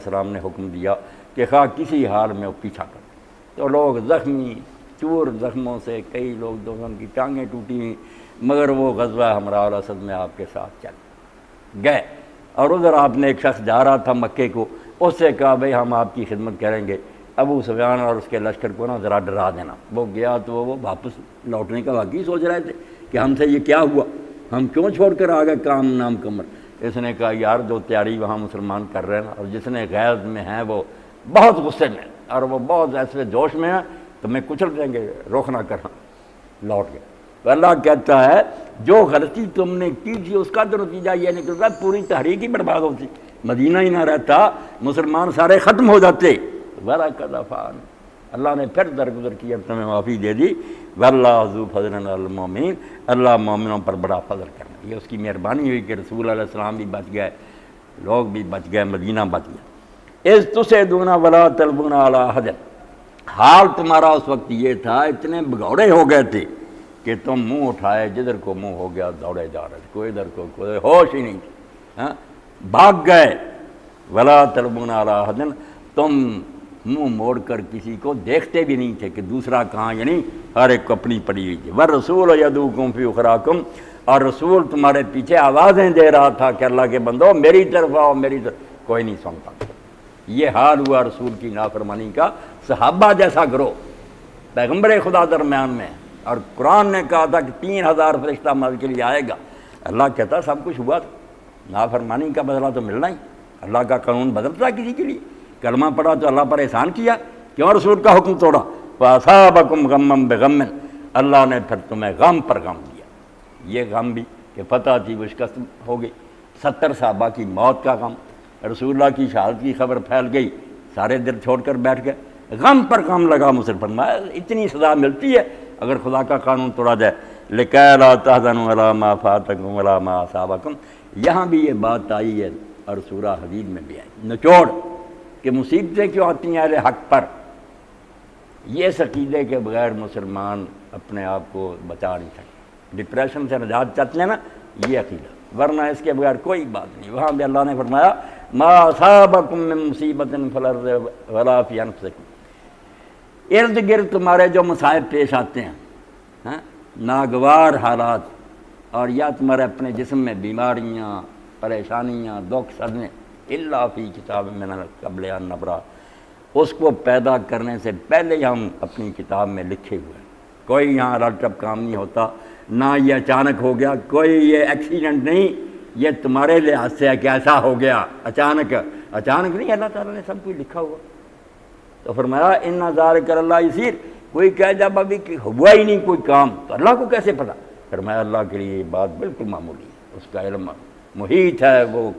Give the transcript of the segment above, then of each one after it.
السلام نے حکم دیا کہ خواہ کسی حال میں وہ پیچھا کر، تو لوگ زخمی چور زخموں سے، کئی لوگ دوستوں کی ٹانگیں ٹوٹی ہوئیں، مگر وہ غزوہ حمراء الاسد میں آپ کے ساتھ چل گئے۔ اور ادھر آپ نے ایک شخص جا رہا تھا مکے کو، اس سے کہا بھئی ہم آپ کی خدمت کریں گے، ابو سفیان اور اس کے لشکر کو نا ذرا ڈرا دینا۔ وہ گیا تو وہ واپس لوٹنے کا واقعی سوچ رہے تھے کہ ہم سے یہ کیا ہوا، ہم کیوں چھوڑ کر آ گئے کام نام کمر۔ اس نے کہا یار جو تیاری وہاں مسلمان کر رہے ہیں اور جس نے غیظ میں ہیں وہ بہت غصے میں اور وہ بہت ایسے جوش میں ہیں تو میں کچل دیں گے، روک نہ کرنا۔ لوٹ گئے تو اللہ کہتا ہے جو غلطی تم نے کی تھی اس کا تو نتیجہ یہ نکلتا پوری تحریک ہی برباد ہوتی، مدینہ ہی نہ رہتا، مسلمان سارے ختم ہو جاتے۔ اللہ نے پھر درگزر کی، اب تمہیں معافی دے دی۔ واللہ ذو فضل علی المؤمنین، اللہ مومنوں پر بڑا فضل کرنا، یہ اس کی مہربانی ہوئی کہ رسول علیہ السلام بھی بچ گئے، لوگ بھی بچ گئے، مدینہ بچ گیا۔ اذ تسعدون ولا تلوون علی احد، حال تمہارا اس وقت یہ تھا اتنے بگوڑے ہو گئے تھے کہ تم منہ اٹھائے جدھر کو منہ ہو گیا دوڑے جا رہے تھے، کوئی ادھر کو کوئی ہوش ہی نہیں تھی، بھاگ گئے۔ ولا تلوون علی احد، تم منہ موڑ کر کسی کو دیکھتے بھی نہیں تھے کہ دوسرا کہاں، یعنی ہر ایک کو اپنی پڑی ہوئی تھی۔ والرسول یدعوکم فی اخراکم، اور رسول تمہارے پیچھے آوازیں دے رہا تھا کہ اللہ کے بندو میری طرف آؤ، میری طرف، کوئی نہیں سنتا۔ یہ حال ہوا رسول کی نافرمانی کا، صحابہ جیسا گروہ پیغمبر خدا درمیان میں، اور قرآن نے کہا تھا کہ 3000 فرشتہ مدد کے لیے آئے گا۔ اللہ کہتا سب کچھ ہوا تھا، نافرمانی کا بدلہ تو ملنا ہی، اللہ کا قانون بدلتا کسی کے لیے، کلمہ پڑھا تو اللہ پر احسان کیا، کیوں رسول کا حکم توڑا؟ فَأَصَابَكُمْ غَمًّا بِغَمٍّ، اللہ نے پھر تمہیں غم پر غم دیا۔ یہ غم بھی کہ فتح تھی وہ شکست ہو گئی، 70 صحابہ کی موت کا غم، رسول اللہ کی شہادت کی خبر پھیل گئی، سارے دل چھوڑ کر بیٹھ گئے، غم پر غم لگا مسلمان۔ اتنی سزا ملتی ہے اگر خدا کا قانون توڑا جائے۔ لِكَيْ لَا تَحْزَنُوا عَلَىٰ مَا فَاتَكُمْ وَلَا مَا أَصَابَكُمْ، یہاں بھی یہ بات آئی ہے اور سورہ حدید میں بھی آئی، نچوڑ کہ مصیبتیں کیوں آتی ہیں اہل حق پر، یہ اس عقیدے کے بغیر مسلمان اپنے آپ کو بچا نہیں سکتے، ڈپریشن سے نجات چاہتے ہیں نا، یہ عقیدہ، ورنہ اس کے بغیر کوئی بات نہیں۔ وہاں بھی اللہ نے فرمایا ما اصابکم من مصیبت فی الارض ولا فی انفسکم، ارد گرد تمہارے جو مصائب پیش آتے ہیں، ناگوار حالات، اور یا تمہارے اپنے جسم میں بیماریاں، پریشانیاں، دکھ صدمے، الا فی کتاب من قبل ان نبرأ، اس کو پیدا کرنے سے پہلے ہی ہم اپنی کتاب میں لکھے ہوئے ہیں۔ کوئی یہاں رل ٹپ کام نہیں ہوتا، نہ یہ اچانک ہو گیا، کوئی یہ ایکسیڈنٹ نہیں، یہ تمہارے لحاظ سے کیسا ہو گیا اچانک نہیں، اللہ تعالیٰ نے سب کچھ لکھا ہوا۔ تو فرمایا ان ذالک علی اللہ یسیر، کوئی کہے جب ابھی ہوا ہی نہیں کوئی کام تو اللہ کو کیسے پتہ؟ فرمایا اللہ کے لیے یہ بات بالکل معمولی ہے، اس کا علم محیط ہے، وہ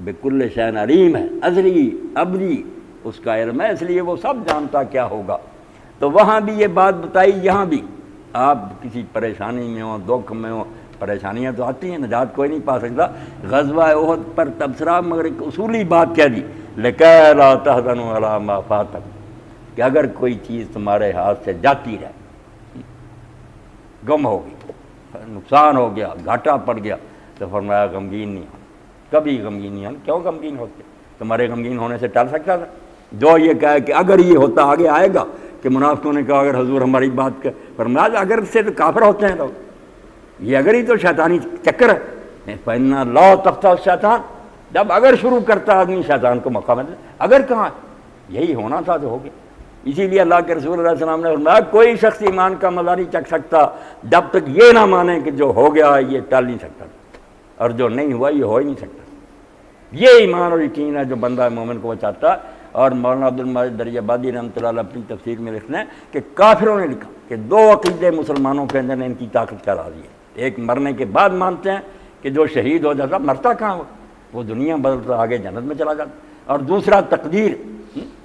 بکل شیء علیم ہے، ازلی ابدی اس کا علم ہے، اس لیے وہ سب جانتا کیا ہوگا۔ تو وہاں بھی یہ بات بتائی، یہاں بھی آپ کسی پریشانی میں ہوں، دکھ میں ہوں، پریشانیاں تو آتی ہیں، نجات کوئی نہیں پا سکتا۔ غزوہ احد پر تبصرہ مگر ایک اصولی بات کہہ دی، لِكَيْ لَا تَحْزَنُوا عَلَىٰ مَا فَاتَكُمْ، کہ اگر کوئی چیز تمہارے ہاتھ سے جاتی رہے، گم ہو گئی، نقصان ہو گیا، گھاٹا پڑ گیا، تو فرمایا غمگین نہیں ہونا، کبھی غمگین نہیں ہونا۔ کیوں غمگین ہوتے؟ تمہارے غمگین ہونے سے ٹل سکتا تھا؟ جو یہ کہے کہ اگر یہ ہوتا آگے آئے گا کہ منافقوں نے کہا اگر حضور ہماری بات کر، فرمایا اگر سے تو کافر ہوتے ہیں لوگ، یہ اگر ہی تو شیطانی چکر ہے، فَإِنَّ اللَّهَ تَفْتَحُ الشَّيْطَانَ، جب اگر شروع کرتا آدمی شیطان کو موقع ملتا، اگر کہاں یہی ہونا تھا تو ہو گیا۔ اسی لیے اللہ کے رسول علیہ السلام نے فرمایا کوئی شخص ایمان کا مزہ نہیں چکھ سکتا جب تک یہ نہ مانے کہ جو ہو گیا یہ ٹل نہیں سکتا، اور جو نہیں ہوا یہ ہو ہی نہیں سکتا۔ یہ ایمان اور یقین ہے جو بندہ مومن کو بچاتا۔ اور مولانا عبد المجید دریابادی رحمۃ اللہ علیہ اپنی تفسیر میں لکھتے ہیں کہ کافروں نے لکھا کہ دو عقیدے مسلمانوں کے اندر ان کی طاقت کا راضی ہے، ایک مرنے کے بعد مانتے ہیں کہ جو شہید ہو جاتا مرتا کہاں ہو، وہ دنیا بدلتا آگے جنت میں چلا جاتا، اور دوسرا تقدیر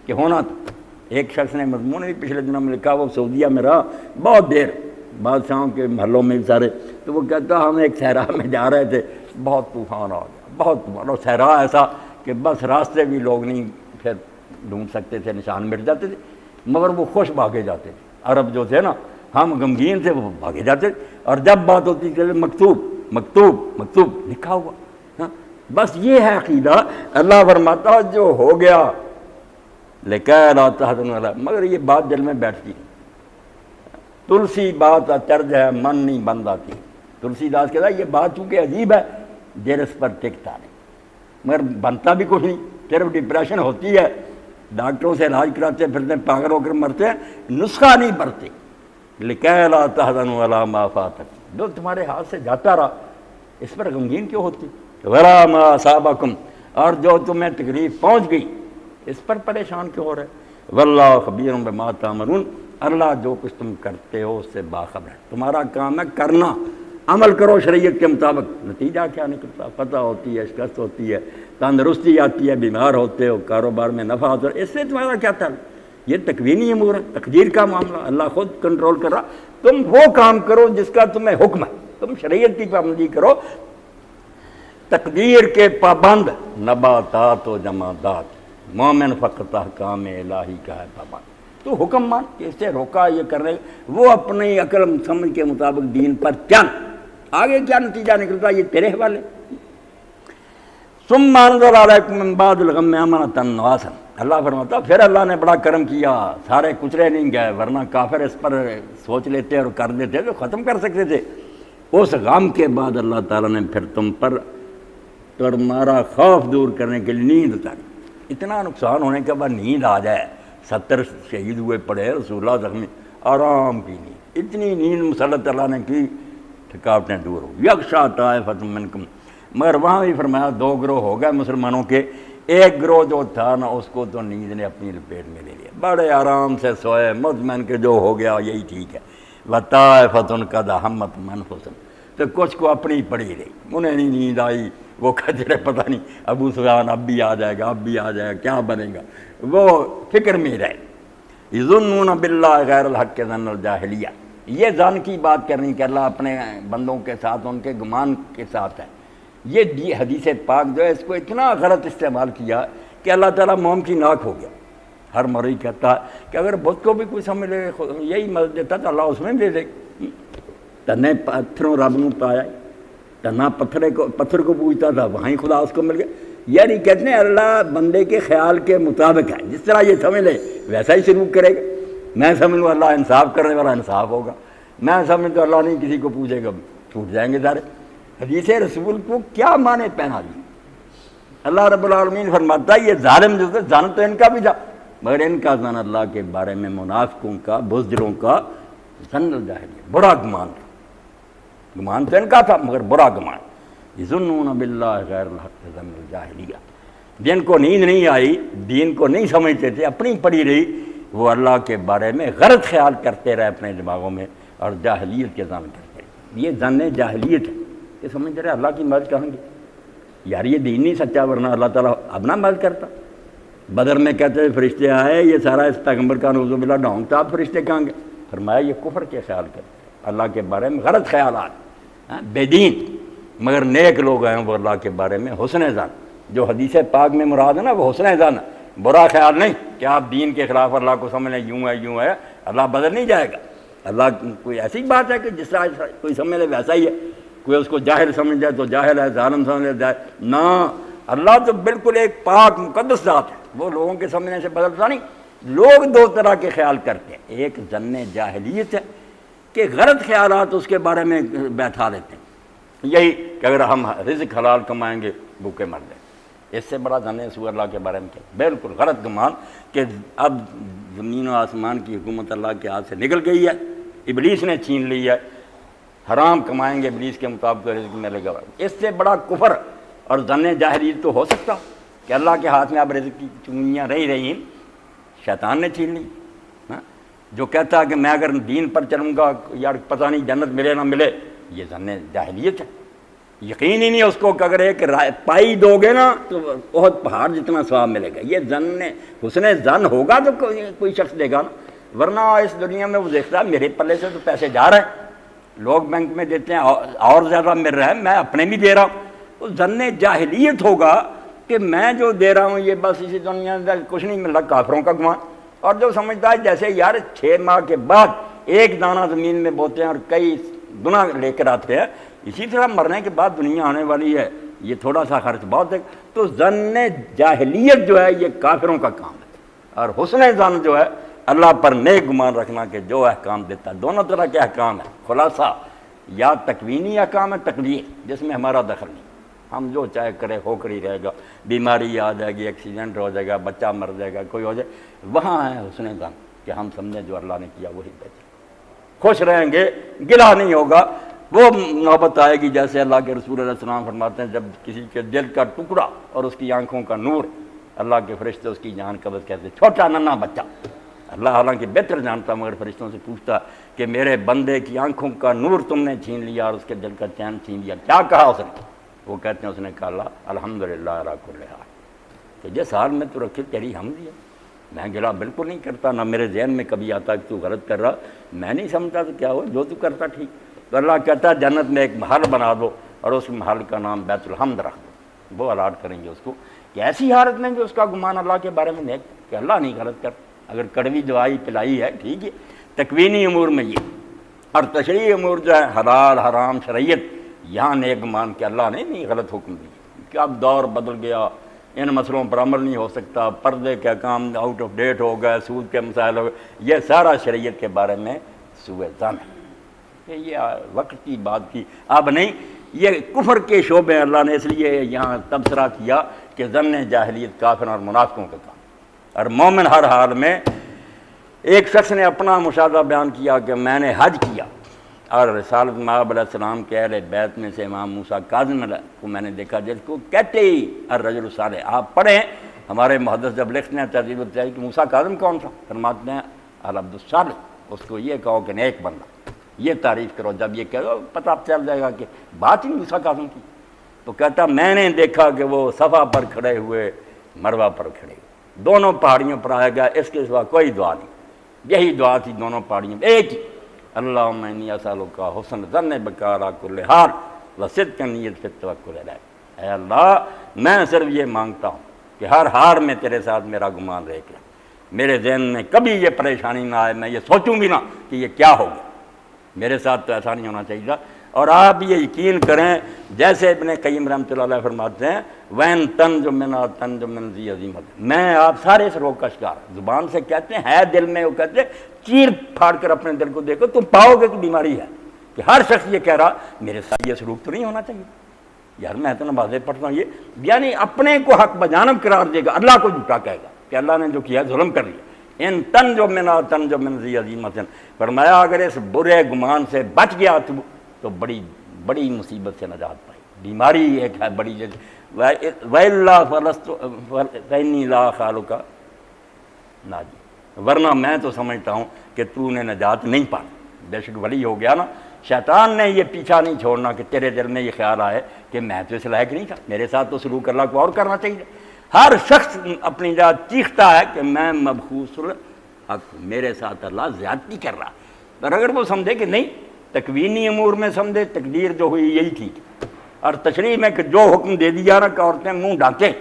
کہ ہونا تھا۔ ایک شخص نے مضمون بھی پچھلے دنوں میں لکھا، وہ سعودیہ میں رہا بہت دیر، بادشاہوں کے محلوں میں سارے، تو وہ کہتا ہم ایک صحرا میں جا رہے تھے، بہت طوفان آ گیا، بہت طوفان، اور صحرا ایسا کہ بس راستے بھی لوگ نہیں پھر ڈھونڈ سکتے تھے، نشان مٹ جاتے تھے، مگر وہ خوش بھاگے جاتے تھے۔ عرب جو تھے نا، ہم غمگین تھے، وہ بھاگے جاتے تھے، اور جب بات ہوتی تھی مکتوب مکتوب مکتوب لکھا ہوا، بس یہ ہے عقیدہ. اللہ فرماتا جو ہو گیا لیکن لا تحزنوا علی، مگر یہ بات دل میں بیٹھتی نہیں. تلسی بات چرج ہے، من نہیں بند آتی. تلسی داس کہتا ہے یہ بات چونکہ عجیب ہے دل اس پر ٹکتا نہیں، مگر بنتا بھی کچھ نہیں. صرف ڈپریشن ہوتی ہے، ڈاکٹروں سے علاج کراتے پھرتے ہیں، پاگل ہو کر مرتے ہیں، نسخہ نہیں برتے. لِكَيْ لَا تَحْزَنُوا عَلَىٰ مَا فَاتَكُمْ، جو تمہارے ہاتھ سے جاتا رہا اس پر غمگین کیوں ہوتی. وَلَا مَا أَصَابَكُمْ، اور جو تمہیں تکلیف پہنچ گئی اس پر پریشان کیوں ہو رہے. وَاللَّهُ خَبِيرٌ بِمَا تَعْمَلُونَ، اللہ جو کچھ تم کرتے ہو اس سے باخبر ہے. تمہارا کام ہے کرنا، عمل کرو شریعت کے مطابق. نتیجہ کیا نکلتا، فتح ہوتی ہے، شکست ہوتی ہے، تندرستی آتی ہے، بیمار ہوتے ہو، کاروبار میں نفع ہوتا ہے، اس سے تمہارا کیا تعلق. یہ تکوینی امور ہے، تقدیر کا معاملہ، اللہ خود کنٹرول کر رہا. تم وہ کام کرو جس کا تمہیں حکم ہے، تم شریعت کی پابندی کرو. تقدیر کے پابند نباتات و جمادات، مومن فقط احکام الہی کا ہے پابند. تو حکم مان کہ اس سے روکا یہ کرنے، وہ اپنی عقل سمجھ کے مطابق دین پر چل، آگے کیا نتیجہ نکلتا یہ تیرے حوالے. ثم انزل علیکم من بعد الغم امنۃ نعاسا، اللہ فرماتا پھر اللہ نے بڑا کرم کیا، سارے کچرے نہیں گئے، ورنہ کافر اس پر سوچ لیتے اور کر دیتے تو ختم کر سکتے تھے. اس غم کے بعد اللہ تعالیٰ نے پھر تم پر تمہارا خوف دور کرنے کے لیے نیند اتاری. اتنا نقصان ہونے کے بعد نیند آ جائے، 70 شہید ہوئے پڑے، رسول اللہ زخمی، آرام کی نیند، اتنی نیند مسلط اللہ نے کی، تھکاوٹیں دور ہو. یغشیٰ طائفۃ منکم، مگر وہاں بھی فرمایا 2 گروہ ہو گئے مسلمانوں کے. ایک گروہ جو تھا نا اس کو تو نیند نے اپنی لپیٹ میں لے لیا، بڑے آرام سے سوئے، مطمئن کہ جو ہو گیا یہی ٹھیک ہے. وطائفۃ قد اہمت انفسہم، تو کچھ کو اپنی پڑی رہی، انہیں نہیں نیند آئی، وہ کہتے رہے پتہ نہیں ابو سفیان اب بھی آ جائے گا، اب بھی آ جائے گا، کیا بنے گا، وہ فکر میں رہے. یظنون باللہ غیر الحق ظن الجاہلیہ، یہ ظن کی بات کرنی کہ اللہ اپنے بندوں کے ساتھ ان کے گمان کے ساتھ ہے. یہ حدیث پاک جو ہے اس کو اتنا غلط استعمال کیا کہ اللہ تعالیٰ موم کی ناک ہو گیا. ہر مرئی کہتا ہے کہ اگر بت کو بھی کوئی سمجھ لے یہی مدد دیتا تو اللہ اس میں دے دے. تنے پتھروں رب نو پایا، تنا پتھر کو پوچھتا تھا وہیں خدا اس کو مل گیا. یعنی کہتے ہیں اللہ بندے کے خیال کے مطابق ہے، جس طرح یہ سمجھ لے ویسا ہی سلوک کرے گا. میں سمجھ لوں اللہ انصاف کرنے والا انصاف ہوگا، میں سمجھ تو اللہ نہیں کسی کو پوچھے گا، چھوٹ جائیں گے سارے. حدیث رسول کو کیا معنی پہنا دی. اللہ رب العالمین فرماتا ہے یہ ظالم جو تھے ظن تو ان کا بھی تھا، مگر ان کا ظن اللہ کے بارے میں منافقوں کا، بزدلوں کا ظن الجاہلیہ، برا گمان تھا. گمان تو ان کا تھا مگر برا گمان. یظنون باللہ غیر الحق ظن الجاہلیہ، جن کو نیند نہیں آئی، دین کو نہیں سمجھتے تھے، اپنی پڑی رہی، وہ اللہ کے بارے میں غلط خیال کرتے رہے اپنے دماغوں میں اور جاہلیت کے ظن کرتے رہے. یہ ظن جاہلیت ہے کہ سمجھ رہے اللہ کی مدد کہاں گی یار، یہ دین نہیں سچا، ورنہ اللہ تعالیٰ اب نہ مدد کرتا. بدر میں کہتے ہیں فرشتے آئے، یہ سارا اس پیغمبر کا نعوذ باللہ ڈھونگ تھا، اب فرشتے کہاں گے؟ فرمایا یہ کفر کے خیال کرتے اللہ کے بارے میں غلط خیالات، بے دین. مگر نیک لوگ ہیں وہ اللہ کے بارے میں حسن ظن، جو حدیث پاک میں مراد ہے نا وہ حسن ظن، برا خیال نہیں کہ آپ دین کے خلاف اللہ کو سمجھ لیں یوں ہے یوں ہے، اللہ بدل نہیں جائے گا. اللہ کوئی ایسی بات ہے کہ جس طرح کوئی سمجھ لے ویسا ہی ہے، کوئی اس کو جاہل سمجھ جائے تو جاہل ہے، ظالم سمجھ جائے نہ. اللہ تو بالکل ایک پاک مقدس ذات ہے، وہ لوگوں کے سمجھنے سے بدلتا نہیں. لوگ 2 طرح کے خیال کرتے ہیں، ایک ظن جاہلیت ہے کہ غلط خیالات اس کے بارے میں بیٹھا لیتے ہیں، یہی کہ اگر ہم رزق حلال کمائیں گے بھوکے مر جائیں. اس سے بڑا ظن سوء اللہ کے بارے میں کیا، بالکل غلط گمان کہ اب زمین و آسمان کی حکومت اللہ کے ہاتھ سے نکل گئی ہے، ابلیس نے چھین لی ہے، حرام کمائیں گے ابلیس کے مطابق رزق ملے گا. اس سے بڑا کفر اور ظن جاہلیت تو ہو سکتا کہ اللہ کے ہاتھ میں اب رزق کی چنگیاں رہی شیطان نے چھین لی. جو کہتا ہے کہ میں اگر دین پر چلوں گا یار پتہ نہیں جنت ملے نہ ملے، یہ ظن جاہلیت ہے. یقین ہی نہیں اس کو کہ اگر ایک پائی دو گے نا تو بہت پہاڑ جتنا ثواب ملے گا. یہ ظن حسن ظن ہوگا تو کوئی شخص دے گا نا، ورنہ اس دنیا میں وہ دیکھتا ہے میرے پلے سے تو پیسے جا رہے ہیں، لوگ بینک میں دیتے ہیں اور زیادہ مل رہا ہے، میں اپنے بھی دے رہا ہوں. وہ ظن جاہلیت ہوگا کہ میں جو دے رہا ہوں یہ بس اسی دنیا میں کچھ نہیں مل رہا، کافروں کا گمان. اور جو سمجھتا ہے جیسے یار 6 ماہ کے بعد ایک دانہ زمین میں بوتے ہیں اور کئی گنا لے کر آتے ہیں، اسی طرح مرنے کے بعد دنیا آنے والی ہے یہ تھوڑا سا خرچ بہت ہے. تو ظن جاہلیت جو ہے یہ کافروں کا کام ہے، اور حسن ظن جو ہے اللہ پر نیک گمان رکھنا کہ جو احکام دیتا ہے. دونوں طرح کے احکام ہیں. خلاصہ یا تکوینی احکام ہے، تقدیر جس میں ہمارا دخل نہیں، ہم جو چاہے کرے ہو کر ہی رہے گا. بیماری آ جائے گی، ایکسیڈنٹ ہو جائے گا، بچہ مر جائے گا، کوئی ہو جائے، وہاں ہے حسن ظن کہ ہم سمجھیں جو اللہ نے کیا وہی بہتر. خوش رہیں گے، گلہ نہیں ہوگا. وہ نوبت آئے گی جیسے اللہ کے رسول علیہ السلام فرماتے ہیں، جب کسی کے دل کا ٹکڑا اور اس کی آنکھوں کا نور، اللہ کے فرشتے اس کی جان قبض کہتے ہیں. چھوٹا ننھا بچہ، اللہ حالانکہ بہتر جانتا مگر فرشتوں سے پوچھتا کہ میرے بندے کی آنکھوں کا نور تم نے چھین لیا اور اس کے دل کا چین چھین لیا، کیا کہا اس نے؟ وہ کہتے ہیں اس نے کہا اللہ الحمدللہ علی کل حال، کہ جس حال میں تو رکھے تیری حمدی ہے. میں گلا بالکل نہیں کرتا، نہ میرے ذہن میں کبھی آتا کہ تو غلط کر رہا، میں نہیں سمجھتا تو کیا ہو، جو تو کرتا ٹھیک. تو اللہ کہتا ہے جنت میں ایک محل بنا دو اور اس محل کا نام بیت الحمد رکھ دو. وہ الاٹ کریں گے اس کو کہ ایسی حالت میں جو اس کا گمان اللہ کے بارے میں نیک کہ اللہ نہیں غلط کرتا. اگر کڑوی دوائی پلائی ہے ٹھیک ہے، تکوینی امور میں یہ، اور تشریعی امور جو ہے حلال حرام شریعت، یہاں نیک مان کہ اللہ نے نہیں غلط حکم دی کہ اب دور بدل گیا، ان مسئلوں پر عمل نہیں ہو سکتا، پردے کا کام آؤٹ آف ڈیٹ ہو گئے، سود کے مسائل ہو گئے. یہ سارا شریعت کے بارے میں سوء ظن ہے کہ یہ وقت کی بات کی، اب نہیں. یہ کفر کے شعبے اللہ نے اس لیے یہاں تبصرہ کیا کہ ظن جاہلیت کافر اور منافقوں کا کام. اور مومن ہر حال میں، ایک شخص نے اپنا مشاہدہ بیان کیا کہ میں نے حج کیا اور رسالت مآب علیہ السلام کے اہل بیت میں سے امام موسیٰ کاظم علیہ کو میں نے دیکھا جس کو کہتے ہی الرجل الصالح. آپ پڑھیں ہمارے محدث جب لکھتے ہیں تہذیب التہذیب کہ موسیٰ کاظم کون تھا، فرماتے ہیں العبد الصالح. اس کو یہ کہو کہ نیک بندہ، یہ تعریف کرو. جب یہ کہو پتہ چل جائے گا کہ بات ہی موسیٰ کاظم کی. تو کہتا میں نے دیکھا کہ وہ صفا پر کھڑے ہوئے، مروہ پر کھڑے ہوئے، دونوں پہاڑیوں پر آئے گا، اس کے سوا کوئی دعا نہیں. یہی دعا تھی دونوں پہاڑیوں میں ایک ہی، اللہم انی اسألک حسن ظن بک علی کل حال وصدق نیت فی التوکل علیک. اے اللہ میں صرف یہ مانگتا ہوں کہ ہر حال میں تیرے ساتھ میرا گمان رہے کہ میرے ذہن میں کبھی یہ پریشانی نہ آئے، میں یہ سوچوں بھی نہ کہ یہ کیا ہوگا. میرے ساتھ تو ایسا نہیں ہونا چاہیے. اور آپ یہ یقین کریں جیسے ابن قیم رحمۃ اللہ علیہ فرماتے ہیں وین تنج منا تنج من ذی عظیمت، میں آپ سارے اس روگ کا شکار. زبان سے کہتے ہیں ہے دل میں، وہ کہتے ہیں چیر پھاڑ کر اپنے دل کو دیکھو تم پاؤ گے کہ بیماری ہے. کہ ہر شخص یہ کہہ رہا میرے ساتھ یہ سلوک تو نہیں ہونا چاہیے. یار میں تو نمازیں پڑھتا ہوں، یہ یعنی اپنے کو حق بجانب قرار دے گا، اللہ کو جھوٹا کہے گا کہ اللہ نے جو کیا ظلم کر لیا. ان تنج منا تنج من ذی عظیمت، فرمایا اگر اس برے گمان سے بچ گیا تو بڑی بڑی مصیبت سے نجات پائی. بیماری ایک ہے بڑی جیسے وَإِلَّا فَإِنِّي لَا خَالُكَ ناجی، ورنہ میں تو سمجھتا ہوں کہ تو نے نجات نہیں پائی. بے شک ولی ہو گیا نا، شیطان نے یہ پیچھا نہیں چھوڑنا کہ تیرے دل میں یہ خیال آئے کہ میں تو اس لائق نہیں تھا، میرے ساتھ تو سلوک اللہ کو اور کرنا چاہیے. ہر شخص اپنی ذات چیختا ہے کہ میں مبخوس الحق، میرے ساتھ اللہ زیادتی کر رہا. پر اگر وہ سمجھے کہ نہیں، تکوینی امور میں سمجھے تقدیر جو ہوئی یہی تھی، اور تشریح میں کہ جو حکم دے دیا نا کہ عورتیں منہ ڈانٹیں،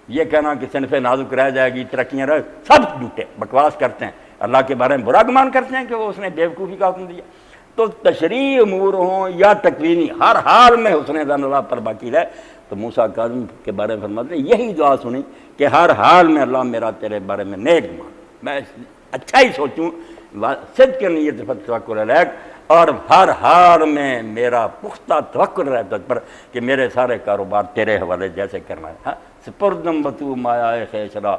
یہ کہنا کہ صنف نازک رہ جائے گی، ترقیاں رہ، سب جھوٹے بکواس کرتے ہیں، اللہ کے بارے میں برا گمان کرتے ہیں کہ وہ اس نے بیوقوفی کا حکم دیا. تو تشریح امور ہوں یا تکوینی، ہر حال میں حسن ظن اللہ پر باقی رہے. تو موسیٰ کاظم کے بارے میں فرماتے ہیں یہی دعا سنی کہ ہر حال میں اللہ میرا تیرے بارے میں نیک مان، میں اچھا ہی سوچوں، صدق نیت فی التوکل علیک، اور ہر حال میں میرا پختہ توکل رہے تجھ پر کہ میرے سارے کاروبار تیرے حوالے جیسے کرنا ہے. سپردم بتو مایا خیشرا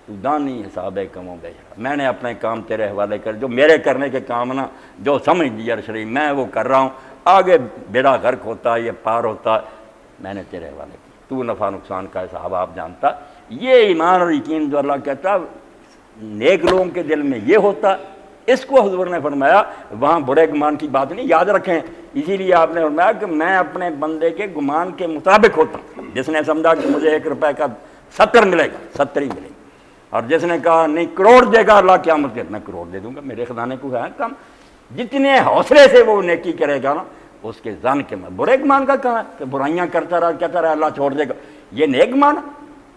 تو دانی حساب کم و بیشرا، میں نے اپنے کام تیرے حوالے کر، جو میرے کرنے کے کام نا جو سمجھ دیا شریف میں وہ کر رہا ہوں، آگے بیڑا غرق ہوتا ہے، یہ پار ہوتا ہے، میں نے تیرے حوالے کی، تو نفع نقصان کا حساب آپ جانتا. یہ ایمان اور یقین جو اللہ کہتا نیک لوگوں کے دل میں یہ ہوتا، اس کو حضور نے فرمایا وہاں برے گمان کی بات نہیں، یاد رکھیں. اسی لیے آپ نے فرمایا کہ میں اپنے بندے کے گمان کے مطابق ہوتا ہوں. جس نے سمجھا کہ مجھے 1 روپے کا 70 ملے گا، 70 ہی ملے گا، اور جس نے کہا نہیں کروڑ دے گا اللہ قیامت کے، میں کروڑ دے دوں گا، میرے خزانے کو ہے کم. جتنے حوصلے سے وہ نیکی کرے گا نا اس کے ظن کے میں برے گمان کا کہاں ہے کہ برائیاں کرتا رہا کہتا رہا اللہ چھوڑ دے گا، یہ نیک گمان،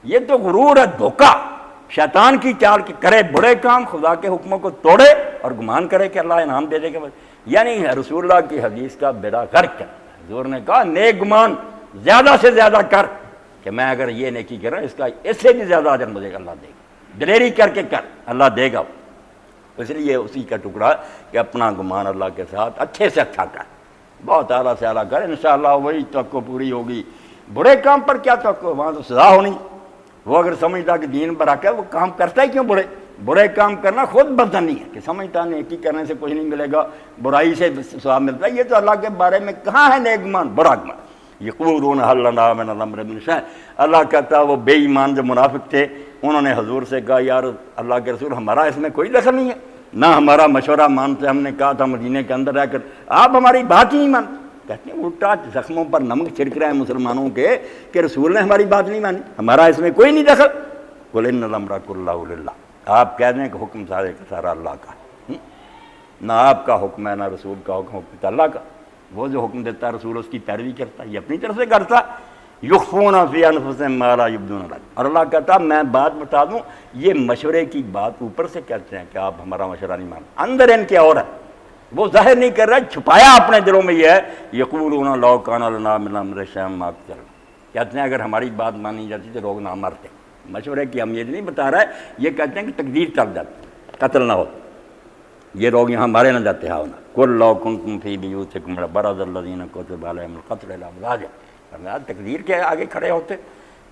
یہ تو غرور ہے، دھوکہ، شیطان کی چال کہ کرے برے کام، خدا کے حکموں کو توڑے اور گمان کرے کہ اللہ انعام دے دے گا. یعنی رسول اللہ کی حدیث کا بیڑا غرق ہے. حضور نے کہا نیک گمان زیادہ سے زیادہ کر کہ میں اگر یہ نیکی کروں اس کا اس سے بھی زیادہ اجر مجھے اللہ دے گا، دلیری کر کے کر، اللہ دے گا۔ اس لیے اسی کا ٹکڑا کہ اپنا گمان اللہ کے ساتھ اچھے سے اچھا کر، بہت اعلیٰ سے اعلیٰ کر، انشاءاللہ وہی توقع پوری ہوگی۔ برے کام پر کیا توقع، وہاں تو سزا ہونی۔ وہ اگر سمجھتا کہ دین پر حق ہے وہ کام کرتا ہی کیوں برے کام کرنا خود بدزنی ہے، کہ سمجھتا نیکی کرنے سے کچھ نہیں ملے گا، برائی سے ثواب ملتا ہے۔ یہ تو اللہ کے بارے میں کہاں ہے نیک گمان، برا گمان۔ یقولون هل لنا من الامر من شیء، اللہ کہتا وہ بے ایمان جو منافق تھے انہوں نے حضور سے کہا یار اللہ کے رسول ہمارا اس میں کوئی دخل نہیں ہے، نہ ہمارا مشورہ مانتے، ہم نے کہا تھا مدینے کے اندر رہ کر آپ ہماری بات ہی نہیں مان۔ کہتے ہیں الٹا زخموں پر نمک چھڑک رہے ہیں مسلمانوں کے کہ رسول نے ہماری بات نہیں مانی، ہمارا اس میں کوئی نہیں دخل۔ قل ان الامر کلہ للہ، آپ کہہ دیں کہ حکم سارے کا سارا اللہ کا، نہ آپ کا حکم ہے نہ رسول کا حکم، حکم تو اللہ کا۔ وہ جو حکم دیتا ہے رسول اس کی پیروی کرتا ہے، یہ اپنی طرف سے کرتا۔ یخفون فی انفسہم ما لا یبدون لک، اور اللہ کہتا میں بات بتا دوں یہ مشورے کی بات اوپر سے کہتے ہیں کہ آپ ہمارا مشورہ نہیں مانتے، اندر ان کے اور ہے، وہ ظاہر نہیں کر رہا، چھپایا اپنے دلوں میں یہ ہے۔ یقولون لو کان لنا من الامر شیء ما قتلنا، کہتے ہیں اگر ہماری بات مانی جاتی تو لوگ نہ مرتے۔ مشورے کی اہمیت نہیں بتا رہا ہے، یہ کہتے ہیں کہ تقدیر چل جاتی، قتل نہ ہو، یہ لوگ یہاں مارے نہ جاتے ہیں ہونا۔ قل لو کنتم فی بیوتکم لبرز الذین کتب علیہم القتل الی مضاجع، تقدیر کے آگے کھڑے ہوتے،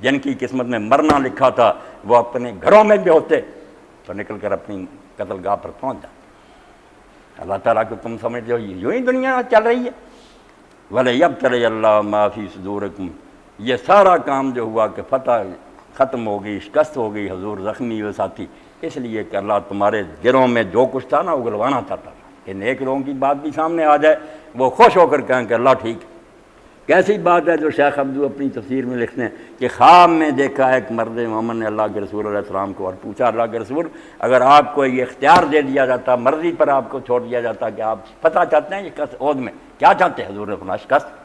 جن کی قسمت میں مرنا لکھا تھا وہ اپنے گھروں میں بھی ہوتے تو نکل کر اپنی قتل گاہ پر پہنچ جاتے۔ اللہ تعالیٰ کو تم سمجھتے ہو یوں ہی دنیا چل رہی ہے۔ وَلَيَبْتَلِيَ اللَّهُ مَا فِي صُدُورِكُمْ، یہ سارا کام جو ہوا کہ فتح ختم ہو گئی، شکست ہو گئی، حضور زخمی ہوئے ساتھی، اس لیے کہ اللہ تمہارے دلوں میں جو کچھ تھا نا اگلوانا چاہتا تھا کہ نیک لوگوں کی بات بھی سامنے آ جائے، وہ خوش ہو کر کہیں کہ اللہ ٹھیک ہے۔ کیسی بات ہے جو شیخ عبدو اپنی تفسیر میں لکھتے ہیں کہ خواب میں دیکھا ایک مرد مومن نے اللہ کے رسول علیہ السلام کو، اور پوچھا اللہ کے رسول اگر آپ کو یہ اختیار دے دیا جاتا، مرضی پر آپ کو چھوڑ دیا جاتا کہ آپ فتح چاہتے ہیں یہ عہد میں کیا چاہتے ہیں، حضور نے فرمایا شکست۔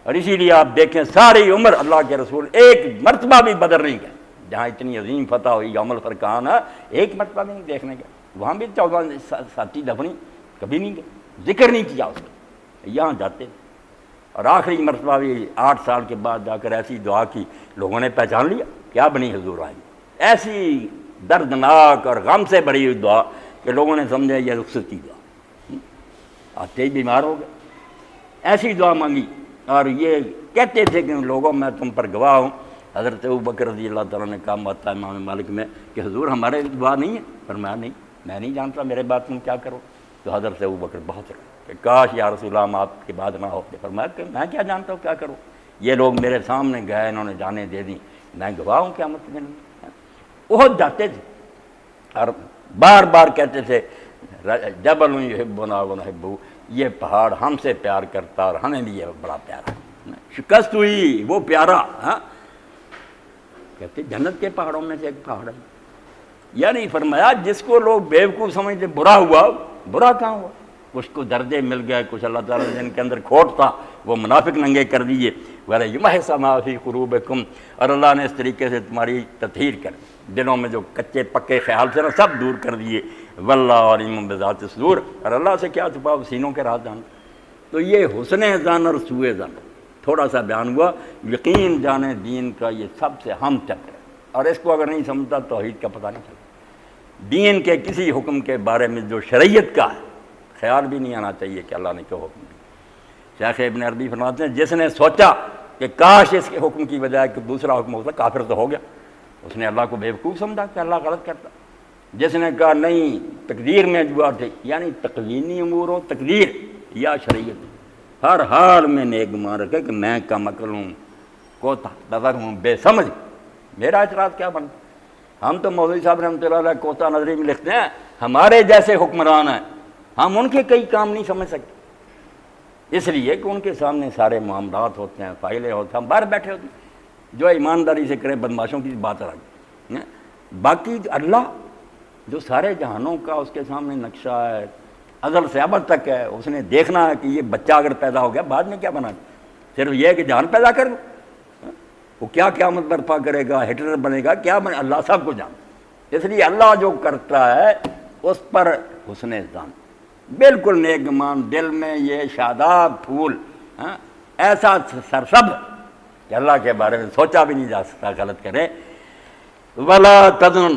اور اسی لیے آپ دیکھیں ساری عمر اللہ کے رسول ایک مرتبہ بھی بدر نہیں گئے، جہاں اتنی عظیم فتح ہوئی یوم الفرقان، ایک مرتبہ بھی نہیں دیکھنے گئے، وہاں بھی 14 ساتھی دفنی کبھی نہیں گئے، ذکر نہیں کیا اس کا، یہاں جاتے۔ اور آخری مرتبہ بھی 8 سال کے بعد جا کر ایسی دعا کی لوگوں نے پہچان لیا کیا بنی حضور آئی، ایسی دردناک اور غم سے بھری ہوئی دعا کہ لوگوں نے سمجھا یہ رخصتی دعا، آتے ہی بیمار ہو گئے، ایسی دعا مانگی۔ اور یہ کہتے تھے کہ لوگوں میں تم پر گواہ ہوں، حضرت ابوبکر رضی اللہ تعالیٰ نے کہا متا امام مالک میں کہ حضور ہمارے دعا نہیں ہے، فرمایا نہیں میں نہیں جانتا میرے بات تم کیا کرو۔ تو حضرت ابوبکر بہت رہے کہ کاش یا رسول اللہ آپ کی بات نہ ہوتے، فرمایا کہ میں کیا جانتا ہوں کیا کروں، یہ لوگ میرے سامنے گئے انہوں نے جانیں دے دیں، میں گواہ ہوں قیامت میں۔ بہت جاتے تھے اور بار بار کہتے تھے جبل یحبنا ونحبہ، یہ پہاڑ ہم سے پیار کرتا اور ہمیں بھی یہ بڑا پیارا، شکست ہوئی وہ پیارا، کہتے جنت کے پہاڑوں میں سے ایک پہاڑ ہے۔ یعنی فرمایا جس کو لوگ بیوقوف سمجھتے برا ہوا، برا کہاں ہوا، کچھ کو درجے مل گئے، کچھ اللہ تعالیٰ نے جن کے اندر کھوٹ تھا وہ منافق ننگے کر دیے، وَلَيُمَحِصَ مَا فِي قُلُوبِكُمْ، اور اللہ نے اس طریقے سے تمہاری تطہیر کر دلوں میں جو کچے پکے خیال سے سب دور کر دیے، وَاللَّهُ عَلِيمٌ بِذَاتِ الصُّدُورِ، اور اللہ سے کیا چھپا سینوں کے راز جان۔ تو یہ حسن ظن اور سوء ظن تھوڑا سا بیان ہوا، یقین جانے دین کا یہ سب سے ہم چکر ہے، اور اس کو اگر نہیں سمجھتا توحید کا پتہ نہیں چلتا۔ دین کے کسی حکم کے بارے میں جو شریعت کا ہے خیال بھی نہیں آنا چاہیے کہ اللہ نے کیوں حکم دیا۔ شیخ ابن عربی فرماتے ہیں جس نے سوچا کہ کاش اس کے حکم کی بجائے کہ دوسرا حکم ہوتا کافر تو ہو گیا، اس نے اللہ کو بیوقوف سمجھا کہ اللہ غلط کرتا۔ جس نے کہا نہیں تقدیر میں جوا تھے، یعنی تقوینی امور ہو تقدیر یا شریعت، ہر حال میں نیک گمان رکھے کہ میں کم عقل ہوں، کوتا نظر ہوں، بے سمجھ، میرا اعتراض کیا بنتا۔ ہم تو مولوی صاحب رحمۃ اللہ علیہ کوتا نظری میں لکھتے ہیں ہمارے جیسے حکمران ہیں ہم ان کے کئی کام نہیں سمجھ سکتے، اس لیے کہ ان کے سامنے سارے معاملات ہوتے ہیں، فائلیں ہوتے ہیں، ہم باہر بیٹھے ہوتے ہیں، جو ایمانداری سے کرے بدماشوں کی بات رکھ۔ باقی اللہ جو سارے جہانوں کا اس کے سامنے نقشہ ہے، ازل سے ابد تک ہے، اس نے دیکھنا ہے کہ یہ بچہ اگر پیدا ہو گیا بعد میں کیا بنا، صرف یہ ہے کہ جان پیدا کر دو، وہ کیا قیامت برپا کرے گا، ہٹلر بنے گا، کیا بنے، اللہ سب کو جانتا۔ اس لیے اللہ جو کرتا ہے اس پر حسن ظن، بالکل نیک گمان، دل میں یہ شاداب پھول ایسا سرسب کہ اللہ کے بارے میں سوچا بھی نہیں جا سکتا غلط کرے. ولا تظن